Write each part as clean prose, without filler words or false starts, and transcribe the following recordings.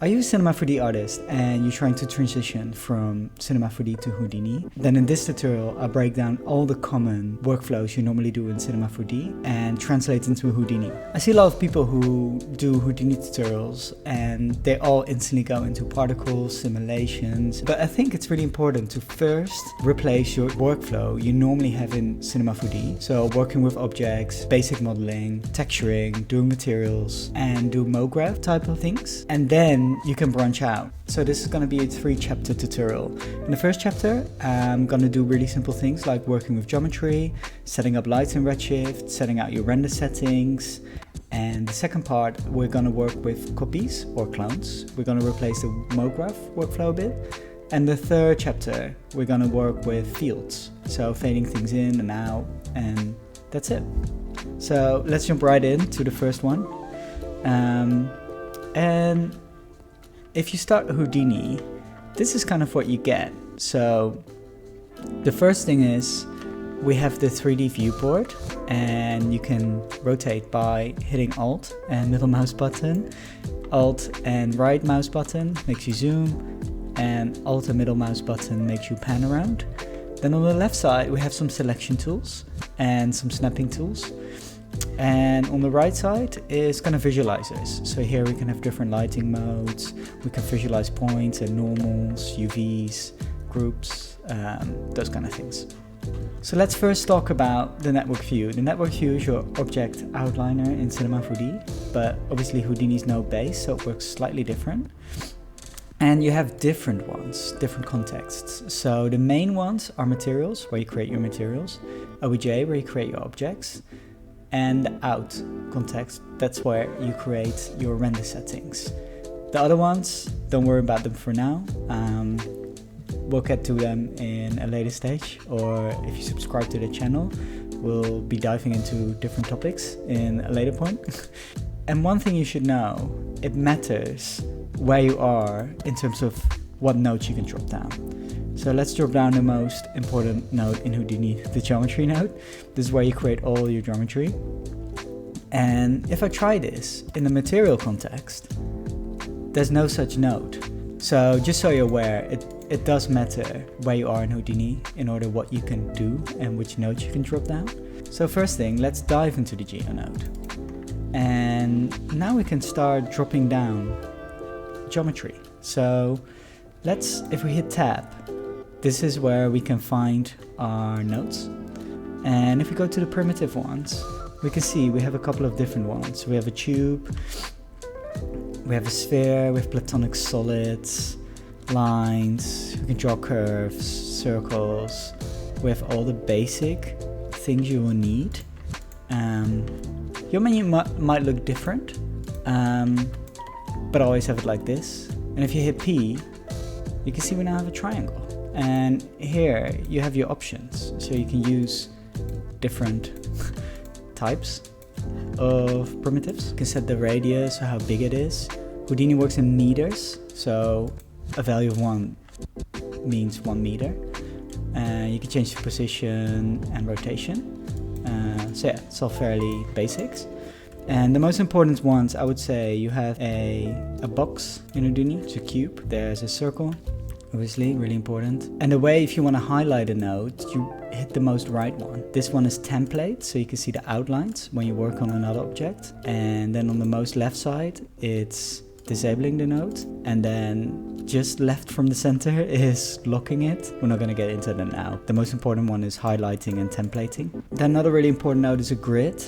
Are you a Cinema 4D artist and you're trying to transition from Cinema 4D to Houdini? Then in this tutorial, I'll break down all the common workflows you normally do in Cinema 4D and translate into Houdini. I see a lot of people who do Houdini tutorials and they all instantly go into particles, simulations, but I think it's really important to first replace your workflow you normally have in Cinema 4D. So working with objects, basic modeling, texturing, doing materials, and do MoGraph type of things. And then you can branch out. So this is going to be a 3-chapter tutorial. In the first chapter, I'm going to do really simple things like working with geometry, setting up lights in Redshift, setting out your render settings. And the second part, we're going to work with copies or clones. We're going to replace the MoGraph workflow a bit. And the third chapter, we're going to work with fields. So fading things in and out, and that's it. So let's jump right into the first one. And if you start Houdini, this is kind of what you get. So the first thing is we have the 3D viewport, and you can rotate by hitting Alt and middle mouse button. Alt and right mouse button makes you zoom, and Alt and middle mouse button makes you pan around. Then on the left side we have some selection tools and some snapping tools. And on the right side is kind of visualizers. So here we can have different lighting modes. We can visualize points and normals, UVs, groups, those kind of things. So let's first talk about the network view. The network view is your object outliner in Cinema 4D, but obviously Houdini is node based, so it works slightly different. And you have different ones, different contexts. So the main ones are materials, where you create your materials, OBJ, where you create your objects, and the out context, that's where you create your render settings. The other ones, don't worry about them for now. We'll get to them in a later stage, or if you subscribe to the channel, we'll be diving into different topics in a later point. And one thing you should know, it matters where you are in terms of what nodes you can drop down. So let's drop down the most important node in Houdini, the geometry node. This is where you create all your geometry. And if I try this in the material context, there's no such node. So just so you're aware, it does matter where you are in Houdini in order what you can do and which nodes you can drop down. So first thing, let's dive into the geo node. And now we can start dropping down geometry. So if we hit tab, this is where we can find our nodes. And if we go to the primitive ones, we can see we have a couple of different ones. We have a tube, we have a sphere, we have platonic solids, lines, we can draw curves, circles. We have all the basic things you will need. Your menu might look different, but I always have it like this. And if you hit P, you can see we now have a triangle. And here you have your options, so you can use different types of primitives. You can set the radius, or how big it is. Houdini works in meters, so a value of 1 means 1 meter. You can change the position and rotation. So yeah, it's all fairly basics. And the most important ones, I would say, you have a box in Houdini, it's a cube. There's a circle, obviously, really important. And the way, if you want to highlight a node, you hit the most right one. This one is template, so you can see the outlines when you work on another object. And then on the most left side, it's disabling the node. And then just left from the center is locking it. We're not going to get into that now. The most important one is highlighting and templating. Then another really important node is a grid.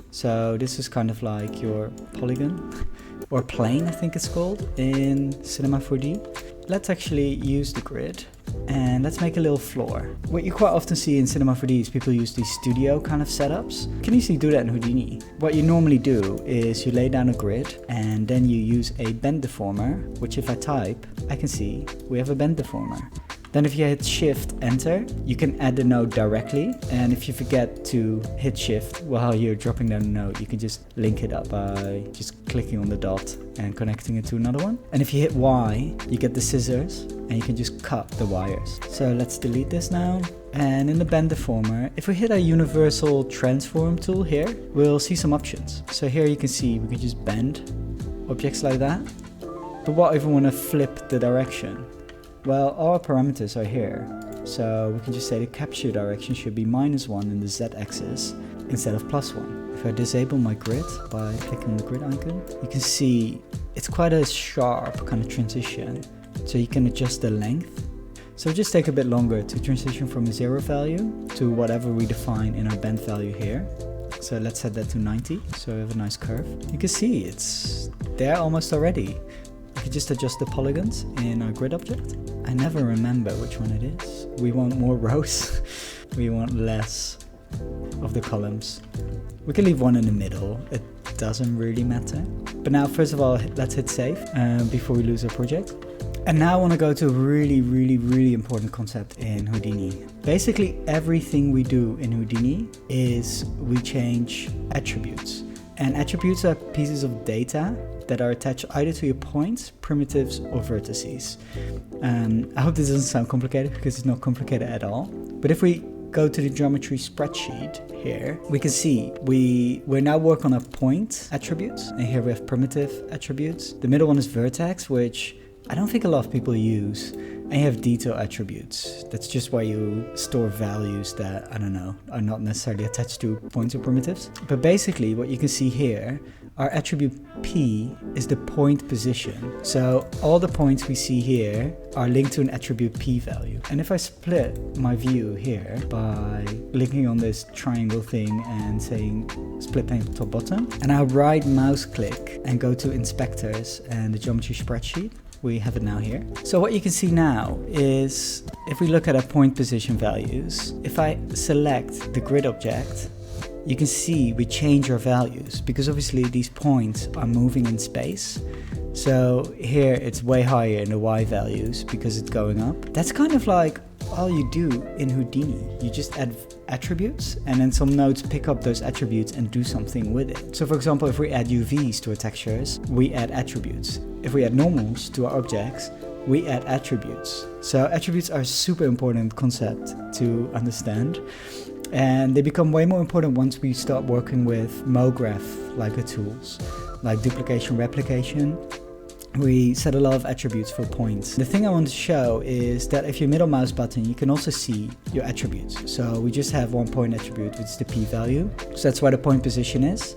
So this is kind of like your polygon or plane, I think it's called in Cinema 4D. Let's actually use the grid and let's make a little floor. What you quite often see in Cinema 4D is people use these studio kind of setups. You can easily do that in Houdini. What you normally do is you lay down a grid and then you use a bend deformer, which if I type, I can see we have a bend deformer. Then if you hit Shift Enter, you can add the node directly. And if you forget to hit Shift while you're dropping down the node, you can just link it up by just clicking on the dot and connecting it to another one. And if you hit Y, you get the scissors and you can just cut the wires. So let's delete this now. And in the bend deformer, if we hit our universal transform tool here, we'll see some options. So here you can see we can just bend objects like that. But what if we want to flip the direction? Well, all our parameters are here. So we can just say the capture direction should be -1 in the z-axis instead of +1. If I disable my grid by clicking on the grid icon, you can see it's quite a sharp kind of transition. So you can adjust the length. So it'll just take a bit longer to transition from a 0 value to whatever we define in our bend value here. So let's set that to 90, so we have a nice curve. You can see it's there almost already. We can just adjust the polygons in our grid object. I never remember which one it is. We want more rows. We want less of the columns. We can leave one in the middle. It doesn't really matter. But now, first of all, let's hit save before we lose our project. And now I want to go to a really important concept in Houdini. Basically, everything we do in Houdini is we change attributes. And attributes are pieces of data that are attached either to your points, primitives, or vertices. I hope this doesn't sound complicated because it's not complicated at all. But if we go to the geometry spreadsheet here, we can see we're now working on a point attributes. And here we have primitive attributes. The middle one is vertex, which I don't think a lot of people use. And you have detail attributes. That's just where you store values that, I don't know, are not necessarily attached to points or primitives. But basically what you can see here, our attribute P is the point position. So all the points we see here are linked to an attribute P value. And if I split my view here by clicking on this triangle thing and saying split pane top bottom, and I right mouse click and go to inspectors and the geometry spreadsheet, we have it now here. So what you can see now is if we look at our point position values, if I select the grid object, you can see we change our values because obviously these points are moving in space. So here it's way higher in the Y values because it's going up. That's kind of like all you do in Houdini. You just add attributes and then some nodes pick up those attributes and do something with it. So for example, if we add UVs to our textures, we add attributes. If we add normals to our objects, we add attributes. So attributes are a super important concept to understand. And they become way more important once we start working with MoGraph-like tools, like duplication, replication. We set a lot of attributes for points. The thing I want to show is that if you middle mouse button, you can also see your attributes. So we just have one point attribute, which is the P value. So that's where the point position is.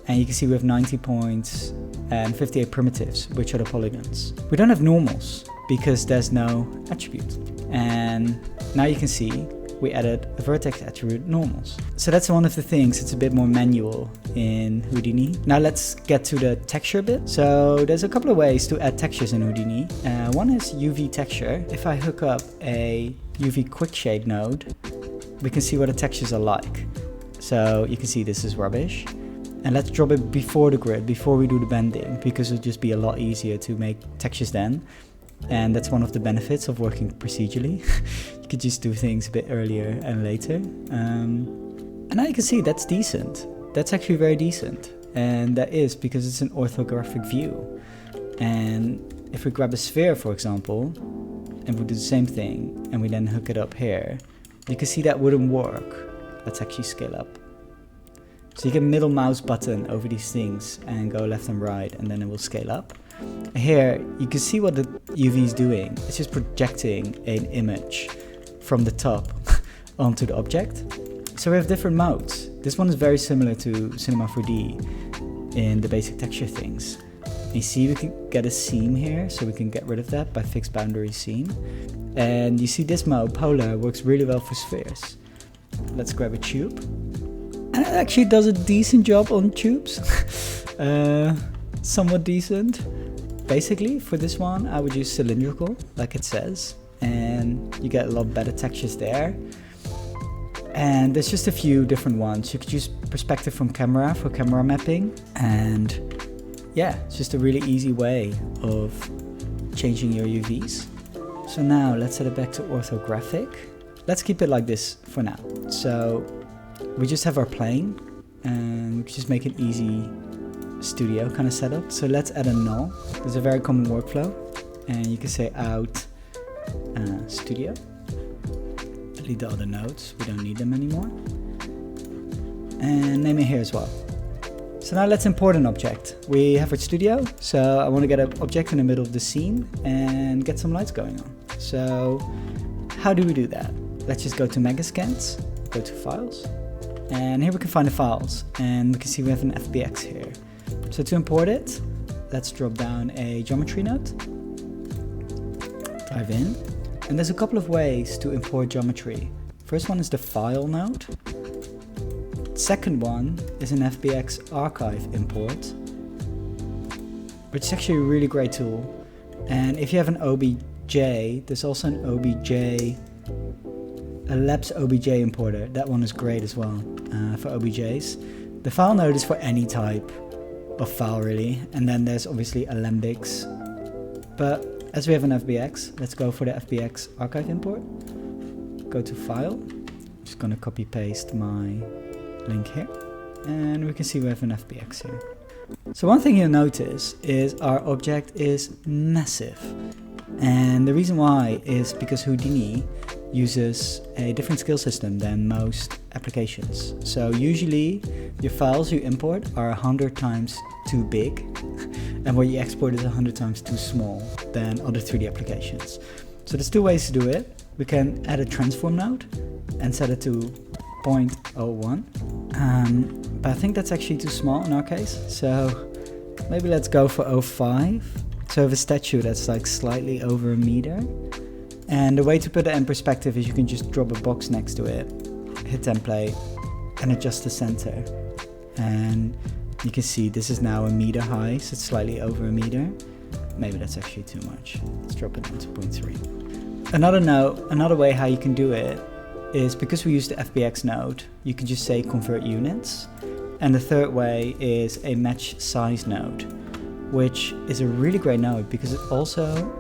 And you can see we have 90 points and 58 primitives, which are the polygons. We don't have normals because there's no attribute. And now you can see we added a vertex attribute normals. So that's one of the things, it's a bit more manual in Houdini. Now let's get to the texture bit. So there's a couple of ways to add textures in Houdini. One is UV texture. If I hook up a UV quick shade node, we can see what the textures are like. So you can see this is rubbish. And let's drop it before the grid, before we do the bending, because it'll just be a lot easier to make textures then. And that's one of the benefits of working procedurally. You could just do things a bit earlier and later. And now you can see that's decent. That's actually very decent. And that is because it's an orthographic view. And if we grab a sphere, for example, and we do the same thing, and we then hook it up here, you can see that wouldn't work. Let's actually scale up. So you can middle mouse button over these things and go left and right, and then it will scale up. Here you can see what the UV is doing. It's just projecting an image from the top onto the object. So we have different modes. This one is very similar to Cinema 4D in the basic texture things. You see we can get a seam here, so we can get rid of that by fixed boundary seam. And you see this mode, polar, works really well for spheres. Let's grab a tube. And it actually does a decent job on tubes. Somewhat decent. Basically, for this one, I would use cylindrical, like it says, and you get a lot better textures there. And there's just a few different ones. You could use perspective from camera for camera mapping, and yeah, it's just a really easy way of changing your UVs. So now let's set it back to orthographic. Let's keep it like this for now. So we just have our plane, and we can just make an easy studio kind of setup. So let's add a null. There's a very common workflow, and you can say out studio. Delete the other nodes, we don't need them anymore. And name it here as well. So now let's import an object. We have our studio, so I want to get an object in the middle of the scene and get some lights going on. So how do we do that? Let's just go to Megascans, go to Files, and here we can find the files, and we can see we have an FBX here. So to import it, let's drop down a geometry node, dive in, and there's a couple of ways to import geometry. First one is the file node. Second one is an FBX archive import, which is actually a really great tool. And if you have an OBJ, there's also an OBJ, a Labs OBJ importer. That one is great as well for OBJs. The file node is for any type of file really, and then there's obviously Alembics. But as we have an FBX, let's go for the FBX archive import. Go to File. I'm just gonna copy paste my link here, and we can see we have an FBX here. So one thing you'll notice is our object is massive, and the reason why is because Houdini uses a different scale system than most applications. So usually your files you import are 100 times too big and what you export is 100 times too small than other 3D applications. So there's two ways to do it. We can add a transform node and set it to 0.01, but I think that's actually too small in our case, so maybe let's go for 0.5. So I have a statue that's like slightly over a meter, and the way to put it in perspective is you can just drop a box next to it, hit template, and adjust the center, and you can see this is now a meter high, so it's slightly over a meter. Maybe that's actually too much. Let's drop it down to 0.3. Another way how you can do it is because we use the FBX node, you can just say convert units. And the third way is a match size node, which is a really great node because it also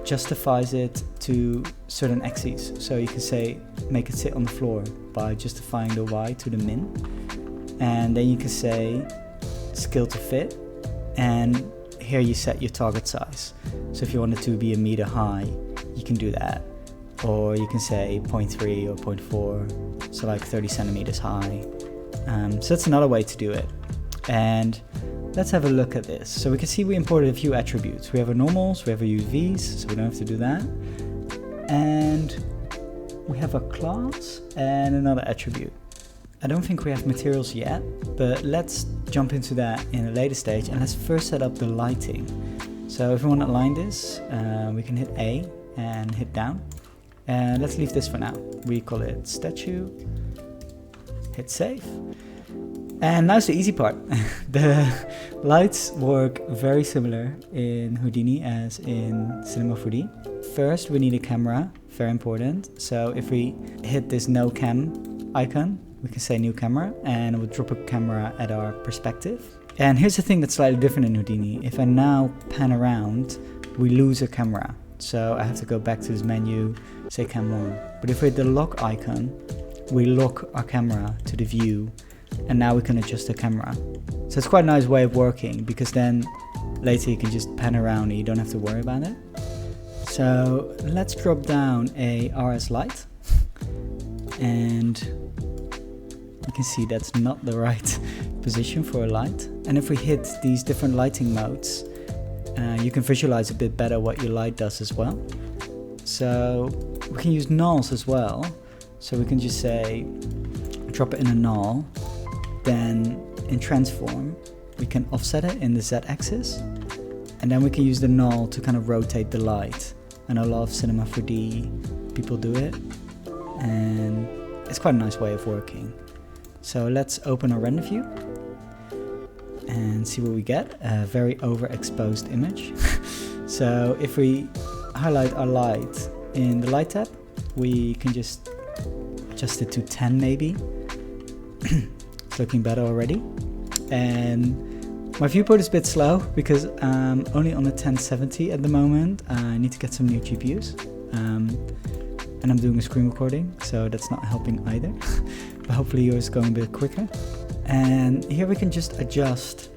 justifies it to certain axes. So you can say make it sit on the floor by justifying the Y to the min. And then you can say scale to fit, and here you set your target size. So if you want it to be a meter high, you can do that. Or you can say 0.3 or 0.4, so like 30 centimeters high. So that's another way to do it. And let's have a look at this. So we can see we imported a few attributes. We have our normals, we have our UVs, so we don't have to do that. And we have a class and another attribute. I don't think we have materials yet, but let's jump into that in a later stage, and let's first set up the lighting. So if we want to align this, we can hit A and hit down. And let's leave this for now. We call it statue, hit save. And now's the easy part. The lights work very similar in Houdini as in Cinema 4D. First, we need a camera, very important. So if we hit this no cam icon, we can say new camera, and we'll drop a camera at our perspective. And here's the thing that's slightly different in Houdini. If I now pan around, we lose a camera. So I have to go back to this menu, say cam 1. But if we hit the lock icon, we lock our camera to the view, and now we can adjust the camera. So it's quite a nice way of working, because then later you can just pan around and you don't have to worry about it. So let's drop down a RS light, and you can see that's not the right position for a light. And if we hit these different lighting modes, you can visualize a bit better what your light does as well. So we can use nulls as well. So we can just say, drop it in a null. Then in transform, we can offset it in the Z-axis. And then we can use the null to kind of rotate the light. I know a lot of Cinema 4D people do it. And it's quite a nice way of working. So let's open a render view and see what we get. A very overexposed image. So if we highlight our light in the light tab, we can just adjust it to 10 maybe. It's looking better already. And my viewport is a bit slow because I'm only on the 1070 at the moment. I need to get some new GPUs. And I'm doing a screen recording, so that's not helping either. But hopefully yours is going a bit quicker. And here we can just adjust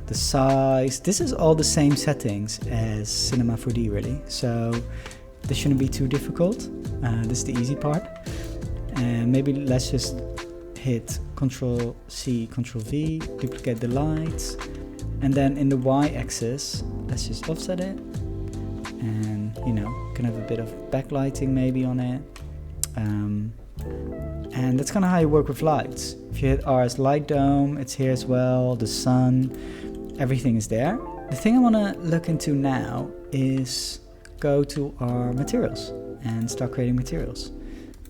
the size. This is all the same settings as Cinema 4D really, so this shouldn't be too difficult. This is the easy part. And maybe let's just hit Control C, Control V, duplicate the lights, and then in the y-axis, let's just offset it, and you know, can have a bit of backlighting maybe on it, and that's kind of how you work with lights. If you hit R as light dome, it's here as well, the sun, everything is there. The thing I want to look into now is go to our materials and start creating materials.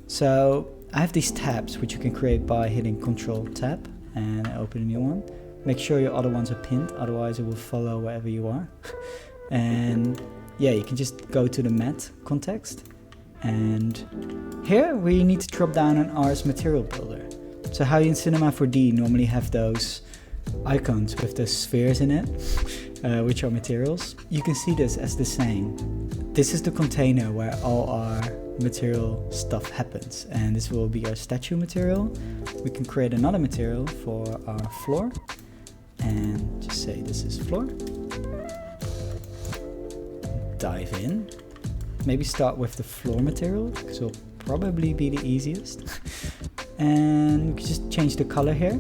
So I have these tabs which you can create by hitting Control Tab and open a new one. Make sure your other ones are pinned, otherwise it will follow wherever you are. And yeah, you can just go to the matte context, and here we need to drop down on R's material builder. So how you in Cinema 4D normally have those icons with the spheres in it, which are materials, you can see this as the same. This is the container where all our material stuff happens, and this will be our statue material. We can create another material for our floor and just say this is floor. Dive in. Maybe start with the floor material because it'll probably be the easiest. And we can just change the color here.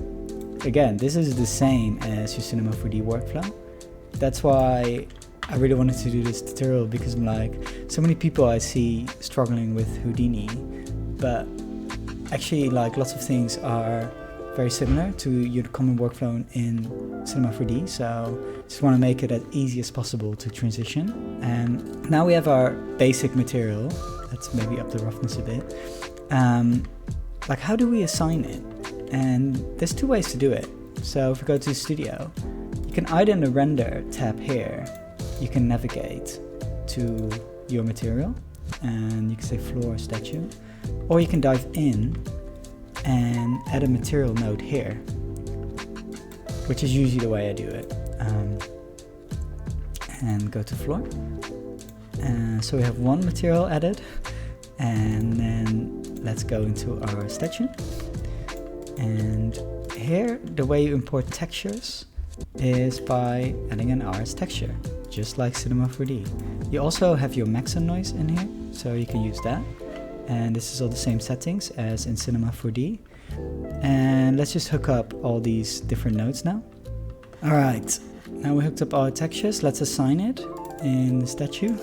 Again, this is the same as your Cinema 4D workflow. That's why I really wanted to do this tutorial, because I'm like, so many people I see struggling with Houdini, but actually like lots of things are very similar to your common workflow in Cinema 4D, so just want to make it as easy as possible to transition. And now we have our basic material. Let's maybe up the roughness a bit. Like, how do we assign it? And there's two ways to do it. So if we go to Studio, you can either in the Render tab here, you can navigate to your material, and you can say floor statue, or you can dive in and add a material node here, which is usually the way I do it. And go to floor. So we have one material added, and then let's go into our statue. And here, the way you import textures is by adding an RS texture, just like Cinema 4D. You also have your maximum noise in here, so you can use that. And this is all the same settings as in Cinema 4D. And let's just hook up all these different nodes now. Alright, now we hooked up our textures. Let's assign it in the statue.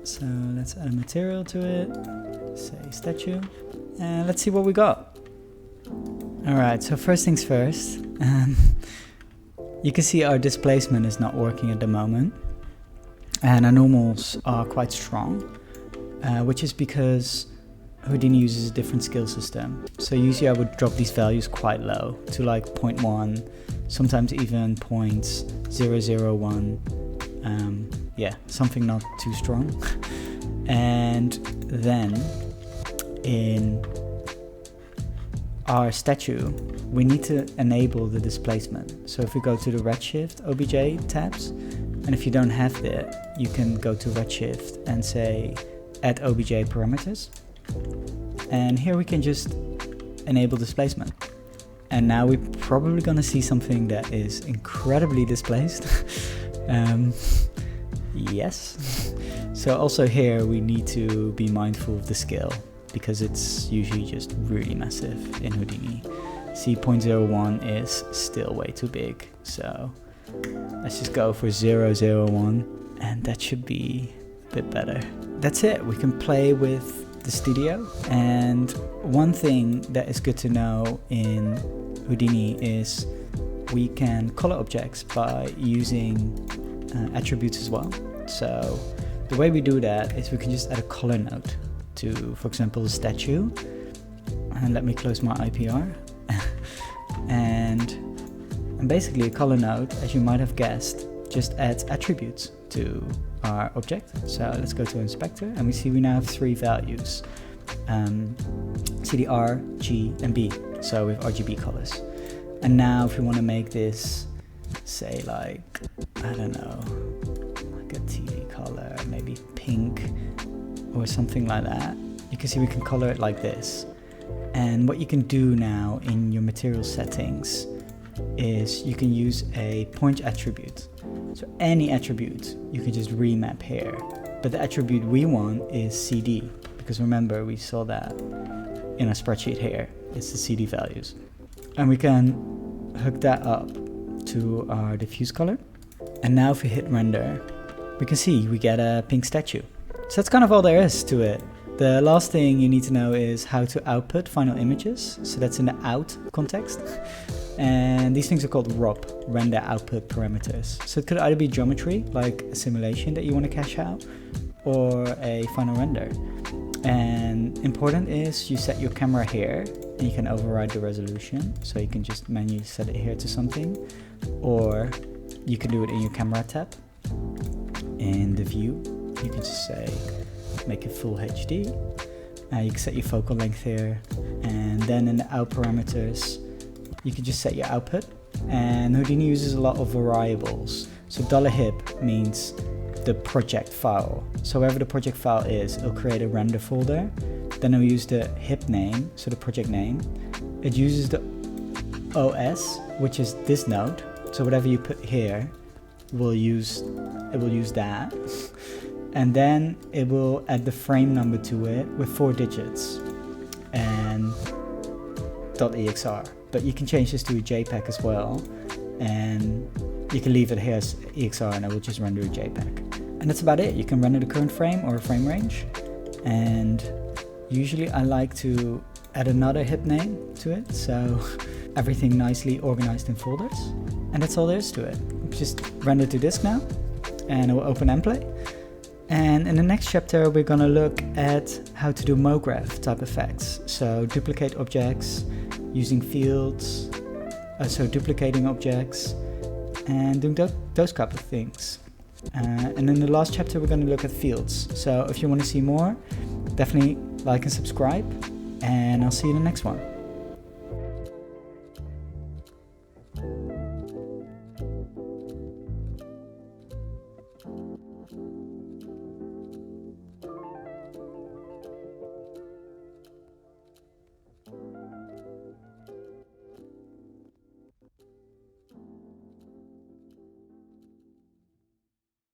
So let's add a material to it, say statue, and let's see what we got. Alright, so first things first, you can see our displacement is not working at the moment, and our normals are quite strong, which is because Houdini uses a different skill system. So usually I would drop these values quite low to like 0.1, sometimes even 0.001. Yeah, something not too strong. And then in our statue, we need to enable the displacement. So if we go to the Redshift OBJ tabs, and if you don't have that, you can go to Redshift and say add OBJ parameters. And here we can just enable displacement. And now we're probably gonna see something that is incredibly displaced. Yes. So also here we need to be mindful of the scale, because it's usually just really massive in Houdini. See, 0.01 is still way too big. So let's just go for 0.01, and that should be a bit better. That's it. We can play with the studio. And one thing that is good to know in Houdini is we can color objects by using attributes as well. So the way we do that is we can just add a color node to, for example, the statue. And let me close my IPR. and basically a color node, as you might have guessed, just adds attributes to our object. So let's go to inspector, and we see we now have 3 values. CDR, G, and B. So with RGB colors. And now if we want to make this, say like, I don't know, like a TV color, maybe pink or something like that, you can see we can color it like this. And what you can do now in your material settings is you can use a point attribute. So any attribute you can just remap here. But the attribute we want is CD, because remember we saw that in a spreadsheet here. it's the CD values. And we can hook that up to our diffuse color. And now if we hit render, we can see we get a pink statue. So that's kind of all there is to it. The last thing you need to know is how to output final images. So that's in the out context. And these things are called ROP, render output parameters. So it could either be geometry, like a simulation that you want to cache out, or a final render. And important is you set your camera here, and you can override the resolution. So you can just manually set it here to something, or you can do it in your camera tab. In the view, you can just say, make it full HD. You can set your focal length here, and then in the out parameters, you can just set your output. And Houdini uses a lot of variables. So $hip means the project file. So wherever the project file is, it'll create a render folder. Then it'll use the hip name, so the project name. It uses the OS, which is this node. So whatever you put here, it will use that. And then it will add the frame number to it with 4 digits and .exr. But you can change this to a JPEG as well, and you can leave it here as EXR and it will just render a JPEG. And that's about it. You can render the current frame or a frame range. And usually I like to add another hip name to it, so everything nicely organized in folders. And that's all there is to it. Just render to disk now, and it will open and play. And in the next chapter, we're gonna look at how to do MoGraph type effects. So duplicate objects using fields, so duplicating objects, and doing those type of things. And in the last chapter, we're gonna look at fields. So if you wanna see more, definitely like and subscribe, and I'll see you in the next one.